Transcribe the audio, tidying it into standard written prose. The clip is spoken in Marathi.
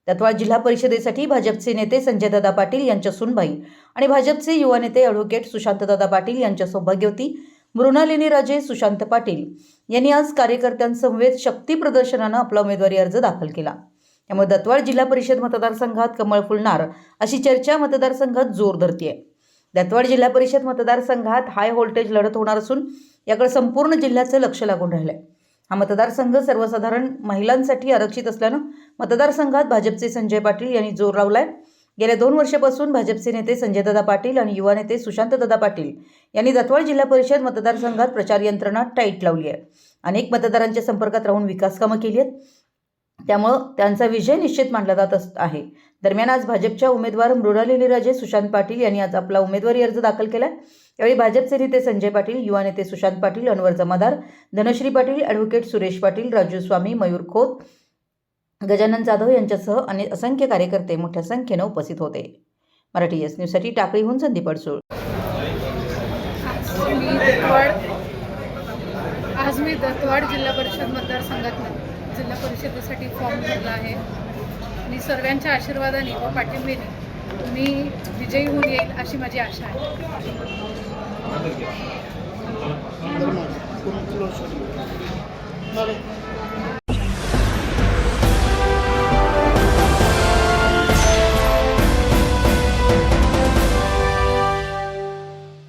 दत्तवाड जिल्हा परिषदेसाठी भाजपचे नेते संजयदादा पाटील यांच्या सुनबाई आणि भाजपचे युवा नेते ॲडव्होकेट सुशांतदादा पाटील यांच्या सौभाग्यवती मृणालिनी राजे सुशांत पाटील यांनी आज कार्यकर्त्यांसमवेत शक्ती प्रदर्शनानं आपला उमेदवारी अर्ज दाखल केला। त्यामुळे दत्तवाड जिल्हा परिषद मतदारसंघात कमळ फुलणार अशी चर्चा मतदारसंघात जोर धरते। दत्तवाड जिल्हा परिषद मतदारसंघात हाय व्होल्टेज लढत होणार असून याकडे संपूर्ण जिल्ह्याचं लक्ष लागून राहिलं आहे। हा मतदारसंघ सर्वसाधारण महिलांसाठी आरक्षित असल्यानं मतदारसंघात भाजपचे संजय पाटील यांनी जोर लावलाय। गेल्या 2 वर्षापासून भाजपचे नेते संजयदादा पाटील आणि युवा नेते सुशांतदादा पाटील यांनी दत्तवाड जिल्हा परिषद मतदारसंघात प्रचार यंत्रणा टाईट लावली आहे। अनेक मतदारांच्या संपर्कात राहून विकास कामं केली आहेत, त्यामुळे त्यांचा विजय निश्चित मानला जात आहे। दरम्यान आज भाजपच्या उमेदवार मृणालिनी राजे सुशांत पाटील यांनी आज आपला उमेदवारी अर्ज दाखल केला। यावेळी भाजपचे नेते संजय पाटील, युवा नेते सुशांत पाटील, अनवर जमादार, धनश्री पाटील, ॲडव्होकेट सुरेश पाटील, राजू स्वामी, मयूर खोत, गजानन जाधव यांच्यासह असंख्य कार्यकर्ते मोठ्या संख्येने उपस्थित होते। मराठी एस न्यूजसाठी टाकळीहून संदीप अडसूळ। आज मी दत्तवाड जिल्हा परिषद मतदारसंघात जिल्हा परिषदेसाठी फॉर्म भरला आहे आणि सर्वांच्या आशीर्वादाने व पाठिंब्याने मी विजयी होऊन येईल अशी माझी आशा आहे।